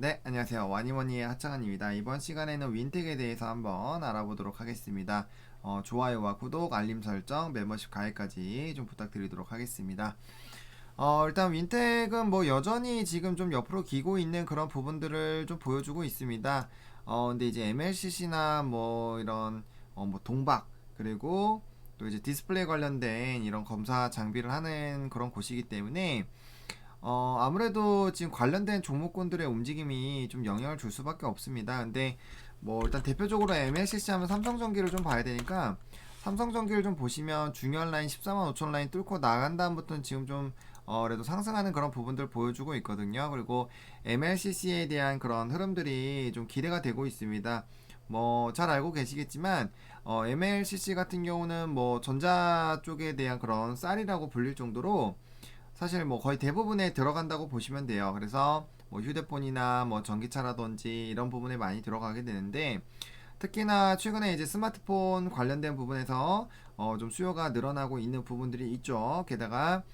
네, 안녕하세요. 와니머니의 하창한입니다. 이번 시간에는 윈텍에 대해서 한번 알아보도록 하겠습니다. 좋아요와 구독, 알림 설정, 멤버십 가입까지 좀 부탁드리도록 하겠습니다. 일단 윈텍은 뭐 여전히 지금 좀 옆으로 기고 있는 그런 부분들을 좀 보여주고 있습니다. 근데 이제 MLCC나 뭐 이런 뭐 동박 그리고 또 이제 디스플레이 관련된 이런 검사 장비를 하는 그런 곳이기 때문에 아무래도 지금 관련된 종목군들의 움직임이 좀 영향을 줄 수밖에 없습니다. 근데 뭐 일단 대표적으로 MLCC 하면 삼성전기를 좀 봐야 되니까 삼성전기를 좀 보시면 중요한 라인 14만 5천 라인 뚫고 나간 다음부터는 지금 좀 그래도 상승하는 그런 부분들 보여주고 있거든요. 그리고 MLCC에 대한 그런 흐름들이 좀 기대가 되고 있습니다. 뭐 잘 알고 계시겠지만 MLCC 같은 경우는 뭐 전자 쪽에 대한 그런 쌀이라고 불릴 정도로 사실 뭐 거의 대부분에 들어간다고 보시면 돼요. 그래서 뭐 휴대폰이나 뭐 전기차라든지 이런 부분에 많이 들어가게 되는데 특히나 최근에 이제 스마트폰 관련된 부분에서 좀 수요가 늘어나고 있는 부분들이 있죠. 게다가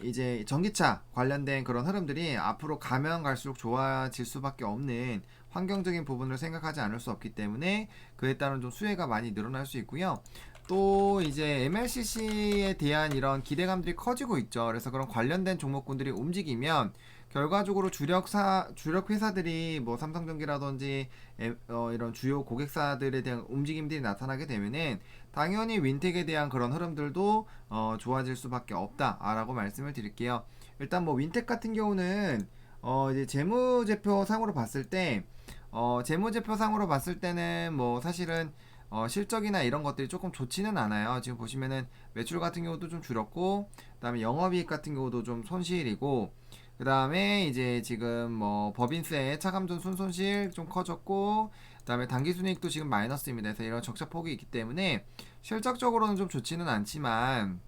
이제 전기차 관련된 그런 흐름들이 앞으로 가면 갈수록 좋아질 수밖에 없는 환경적인 부분을 생각하지 않을 수 없기 때문에 그에 따른 좀 수혜가 많이 늘어날 수 있고요. 또 이제 MLCC에 대한 이런 기대감들이 커지고 있죠. 그래서 그런 관련된 종목군들이 움직이면 결과적으로 주력 회사들이 뭐 삼성전기라든지 이런 주요 고객사들에 대한 움직임들이 나타나게 되면은 당연히 윈텍에 대한 그런 흐름들도 좋아질 수밖에 없다라고 말씀을 드릴게요. 일단 뭐 윈텍 같은 경우는 이제 재무제표 상으로 봤을 때 재무제표 상으로 봤을 때는 뭐 사실은 실적이나 이런 것들이 조금 좋지는 않아요. 지금 보시면은 매출 같은 경우도 좀 줄었고, 그다음에 영업이익 같은 경우도 좀 손실이고, 그다음에 이제 지금 뭐 법인세 차감전 순손실 좀 커졌고, 그다음에 당기순이익도 지금 마이너스입니다. 그래서 이런 적자 폭이 있기 때문에 실적적으로는 좀 좋지는 않지만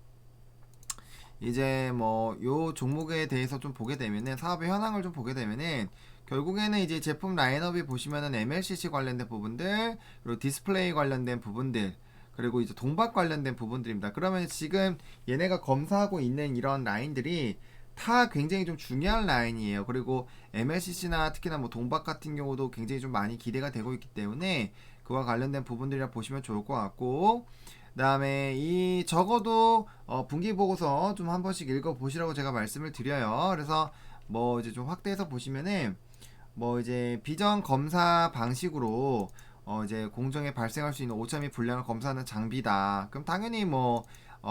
이제 뭐 요 종목에 대해서 좀 보게 되면은 사업의 현황을 좀 보게 되면은 결국에는 이제 제품 라인업이 보시면은 MLCC 관련된 부분들 그리고 디스플레이 관련된 부분들 그리고 이제 동박 관련된 부분들입니다. 그러면 지금 얘네가 검사하고 있는 이런 라인들이 다 굉장히 좀 중요한 라인이에요. 그리고 MLCC나 특히나 뭐 동박 같은 경우도 굉장히 좀 많이 기대가 되고 있기 때문에 그와 관련된 부분들이라 보시면 좋을 것 같고 그다음에 이 적어도 분기 보고서 좀 한 번씩 읽어 보시라고 제가 말씀을 드려요. 그래서 뭐 이제 좀 확대해서 보시면은 뭐 이제 비전 검사 방식으로 이제 공정에 발생할 수 있는 오차 및 불량을 검사하는 장비다. 그럼 당연히 뭐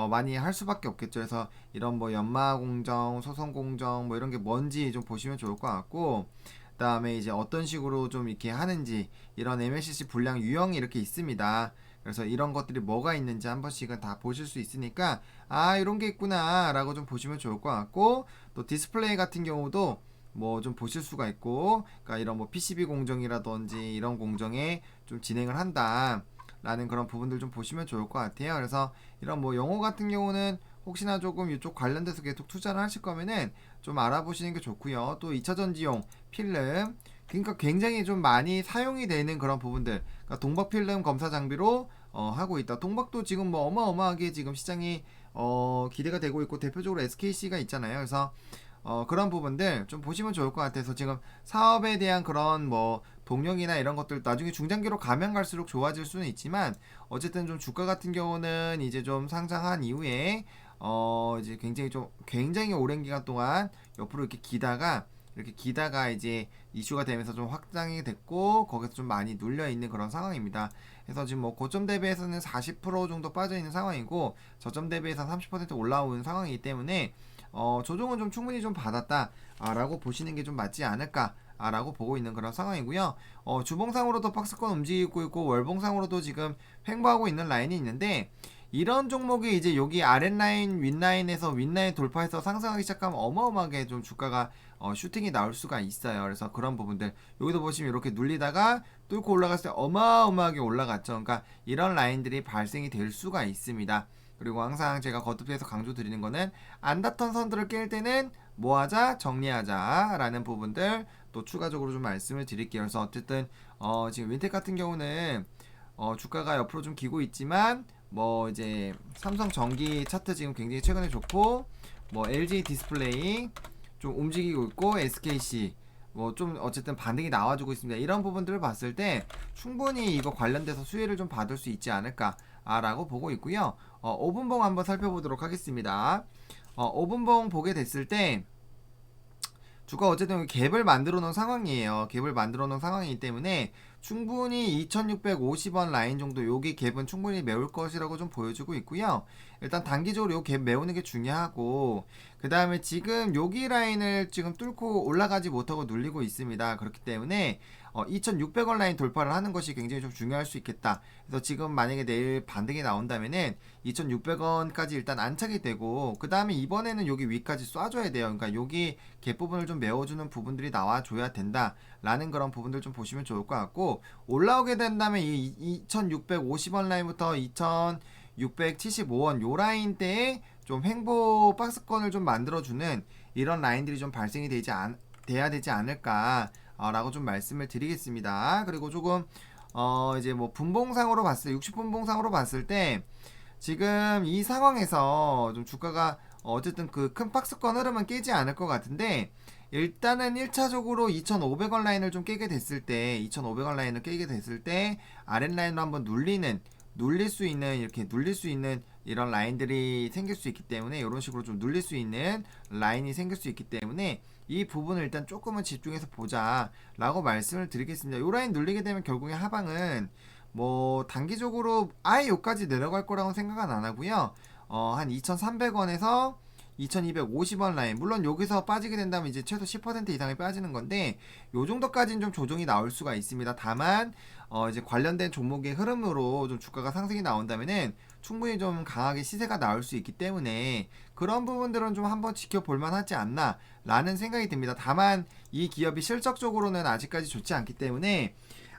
많이 할 수밖에 없겠죠. 그래서 이런 뭐 연마 공정, 소송 공정 뭐 이런 게 뭔지 좀 보시면 좋을 것 같고 그다음에 이제 어떤 식으로 좀 이렇게 하는지 이런 MLCC 불량 유형이 이렇게 있습니다. 그래서 이런 것들이 뭐가 있는지 한 번씩은 다 보실 수 있으니까 아 이런 게 있구나 라고 좀 보시면 좋을 것 같고 또 디스플레이 같은 경우도 뭐 좀 보실 수가 있고 그러니까 이런 뭐 PCB 공정이라든지 이런 공정에 좀 진행을 한다 라는 그런 부분들 좀 보시면 좋을 것 같아요. 그래서 이런 뭐 용어 같은 경우는 혹시나 조금 이쪽 관련돼서 계속 투자를 하실 거면은 좀 알아보시는 게 좋고요. 또 2차 전지용 필름 그러니까 굉장히 좀 많이 사용이 되는 그런 부분들 그러니까 동박 필름 검사 장비로 하고 있다. 동박도 지금 뭐 어마어마하게 지금 시장이 기대가 되고 있고 대표적으로 SKC가 있잖아요. 그래서 그런 부분들 좀 보시면 좋을 것 같아서 지금 사업에 대한 그런 뭐 동력이나 이런 것들 나중에 중장기로 가면 갈수록 좋아질 수는 있지만 어쨌든 좀 주가 같은 경우는 이제 좀 상장한 이후에 이제 굉장히 오랜 기간 동안 옆으로 이렇게 기다가 이제 이슈가 되면서 좀 확장이 됐고 거기서 좀 많이 눌려 있는 그런 상황입니다. 그래서 지금 뭐 고점 대비해서는 40% 정도 빠져 있는 상황이고 저점 대비해서 30% 올라오는 상황이기 때문에 조정은 좀 충분히 좀 받았다라고 보시는 게 좀 맞지 않을까라고 보고 있는 그런 상황이고요. 주봉상으로도 박스권 움직이고 있고 월봉상으로도 지금 횡보하고 있는 라인이 있는데 이런 종목이 이제 여기 아랫라인 윗라인에서 윗라인 돌파해서 상승하기 시작하면 어마어마하게 좀 주가가 슈팅이 나올 수가 있어요. 그래서 그런 부분들 여기도 보시면 이렇게 눌리다가 뚫고 올라갔을 때 어마어마하게 올라갔죠. 그러니까 이런 라인들이 발생이 될 수가 있습니다. 그리고 항상 제가 거듭해서 강조드리는 거는 안 닿던 선들을 깰 때는 뭐하자 정리하자 라는 부분들 또 추가적으로 좀 말씀을 드릴게요. 그래서 어쨌든 지금 윈텍 같은 경우는 주가가 옆으로 좀 기고 있지만 뭐 이제 삼성 전기 차트 지금 굉장히 최근에 좋고 뭐 LG 디스플레이 좀 움직이고 있고 SKC 뭐 좀 어쨌든 반등이 나와주고 있습니다. 이런 부분들을 봤을 때 충분히 이거 관련돼서 수혜를 좀 받을 수 있지 않을까라고 보고 있고요. 5분봉 한번 살펴보도록 하겠습니다. 5분봉 보게 됐을 때 주가 어쨌든 갭을 만들어 놓은 상황이에요. 갭을 만들어 놓은 상황이기 때문에 충분히 2650원 라인 정도 여기 갭은 충분히 메울 것이라고 좀 보여주고 있고요. 일단 단기적으로 요 갭 메우는 게 중요하고 그 다음에 지금 여기 라인을 지금 뚫고 올라가지 못하고 눌리고 있습니다. 그렇기 때문에 2600원 라인 돌파를 하는 것이 굉장히 좀 중요할 수 있겠다. 그래서 지금 만약에 내일 반등이 나온다면은 2600원까지 일단 안착이 되고 그 다음에 이번에는 여기 위까지 쏴줘야 돼요. 그러니까 여기 갭 부분을 좀 메워주는 부분들이 나와줘야 된다라는 그런 부분들 좀 보시면 좋을 것 같고 올라오게 된다면 이 2650원 라인부터 2675원 요 라인대에 좀 횡보 박스권을 좀 만들어주는 이런 라인들이 좀 발생이 돼야 되지 않을까 라고 좀 말씀을 드리겠습니다. 그리고 조금 이제 뭐 분봉상으로 봤을 때 60분봉상으로 봤을 때 지금 이 상황에서 좀 주가가 어쨌든 그 큰 박스권 흐름은 깨지 않을 것 같은데 일단은 1차적으로 2,500원 라인을 좀 깨게 됐을 때 2,500원 라인을 깨게 됐을 때 아랫라인으로 한번 눌릴 수 있는 이렇게 눌릴 수 있는 이런 라인들이 생길 수 있기 때문에 이런 식으로 좀 눌릴 수 있는 라인이 생길 수 있기 때문에 이 부분을 일단 조금은 집중해서 보자 라고 말씀을 드리겠습니다. 이 라인 눌리게 되면 결국에 하방은 뭐 단기적으로 아예 여기까지 내려갈 거라고 생각은 안 하고요. 한 2,300원에서 2,250원 라인 물론 여기서 빠지게 된다면 이제 최소 10% 이상이 빠지는 건데 요 정도까지는 좀 조정이 나올 수가 있습니다. 다만 이제 관련된 종목의 흐름으로 좀 주가가 상승이 나온다면은 충분히 좀 강하게 시세가 나올 수 있기 때문에 그런 부분들은 좀 한번 지켜볼 만하지 않나 라는 생각이 듭니다. 다만 이 기업이 실적적으로는 아직까지 좋지 않기 때문에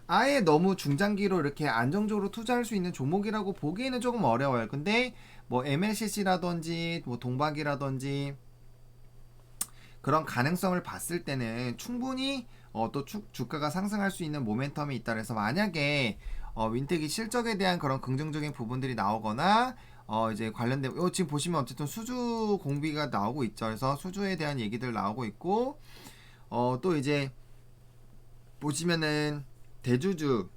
아예 너무 중장기로 이렇게 안정적으로 투자할 수 있는 종목이라고 보기에는 조금 어려워요. 근데 뭐 MLCC라든지 뭐 동박이라든지 그런 가능성을 봤을 때는 충분히 또 주가가 상승할 수 있는 모멘텀이 있다 그래서 만약에 윈텍이 실적에 대한 그런 긍정적인 부분들이 나오거나 이제 관련된 지금 보시면 어쨌든 수주 공비가 나오고 있죠. 그래서 수주에 대한 얘기들 나오고 있고 또 이제 보시면은 대주주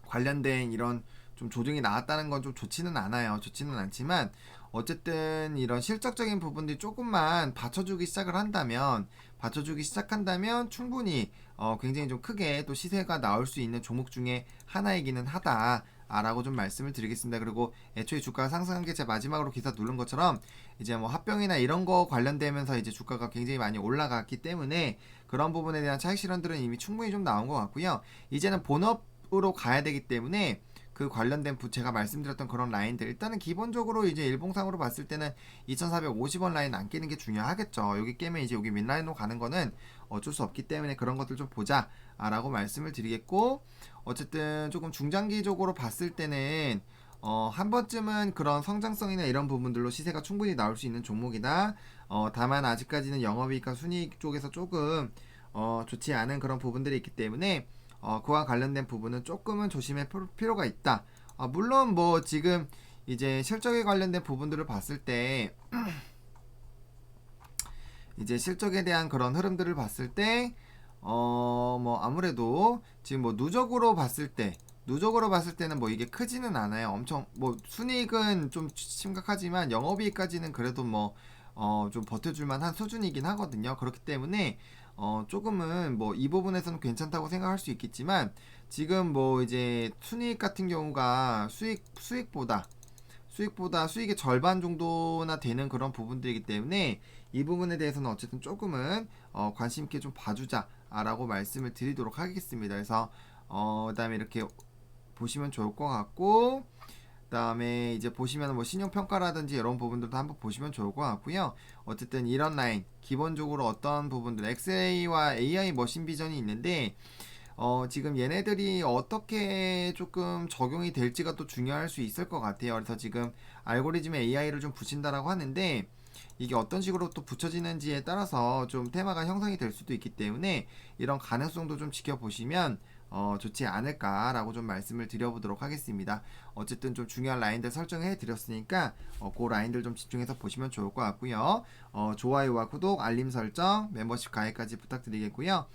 관련된 이런 좀 조정이 나왔다는 건 좀 좋지는 않아요. 좋지는 않지만 어쨌든 이런 실적적인 부분들이 조금만 받쳐주기 시작한다면 충분히 굉장히 좀 크게 또 시세가 나올 수 있는 종목 중에 하나이기는 하다. 라고 좀 말씀을 드리겠습니다. 그리고 애초에 주가가 상승한 게 제 마지막으로 기사 누른 것처럼 이제 뭐 합병이나 이런 거 관련되면서 이제 주가가 굉장히 많이 올라갔기 때문에 그런 부분에 대한 차익 실현들은 이미 충분히 좀 나온 것 같고요. 이제는 본업으로 가야 되기 때문에 그 관련된 제가 말씀드렸던 그런 라인들 일단은 기본적으로 이제 일봉상으로 봤을 때는 2450원 라인 안 깨는 게 중요하겠죠. 여기 깨면 이제 여기 윗라인으로 가는 거는 어쩔 수 없기 때문에 그런 것들 좀 보자 라고 말씀을 드리겠고 어쨌든 조금 중장기적으로 봤을 때는 한 번쯤은 그런 성장성이나 이런 부분들로 시세가 충분히 나올 수 있는 종목이다. 다만 아직까지는 영업이익과 순이익 쪽에서 조금 좋지 않은 그런 부분들이 있기 때문에 그와 관련된 부분은 조금은 조심할 필요가 있다. 물론 뭐 지금 이제 실적에 관련된 부분들을 봤을 때 이제 실적에 대한 그런 흐름들을 봤을 때 뭐 아무래도 지금 뭐 누적으로 봤을 때는 뭐 이게 크지는 않아요. 엄청 뭐 순이익은 좀 심각하지만 영업이익까지는 그래도 뭐 좀 버텨줄 만한 수준이긴 하거든요. 그렇기 때문에 조금은 뭐 이 부분에서는 괜찮다고 생각할 수 있겠지만 지금 뭐 이제 순이익 같은 경우가 수익보다 수익의 절반 정도나 되는 그런 부분들이기 때문에 이 부분에 대해서는 어쨌든 조금은 관심 있게 좀 봐주자라고 말씀을 드리도록 하겠습니다. 그래서 그다음에 이렇게 보시면 좋을 것 같고 그다음에 이제 보시면 뭐 신용평가라든지 이런 부분들도 한번 보시면 좋을 것 같고요. 어쨌든 이런 라인 기본적으로 어떤 부분들 XA와 AI 머신 비전이 있는데 지금 얘네들이 어떻게 조금 적용이 될지가 또 중요할 수 있을 것 같아요. 그래서 지금 알고리즘에 AI를 좀 붙인다라고 하는데 이게 어떤 식으로 또 붙여지는지에 따라서 좀 테마가 형성이 될 수도 있기 때문에 이런 가능성도 좀 지켜보시면 좋지 않을까라고 좀 말씀을 드려보도록 하겠습니다. 어쨌든 좀 중요한 라인들 설정해 드렸으니까 그 라인들 좀 집중해서 보시면 좋을 것 같고요. 좋아요와 구독, 알림 설정, 멤버십 가입까지 부탁드리겠고요.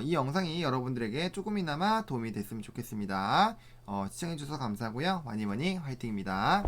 이 영상이 여러분들에게 조금이나마 도움이 됐으면 좋겠습니다. 시청해주셔서 감사하고요. 많이 화이팅입니다.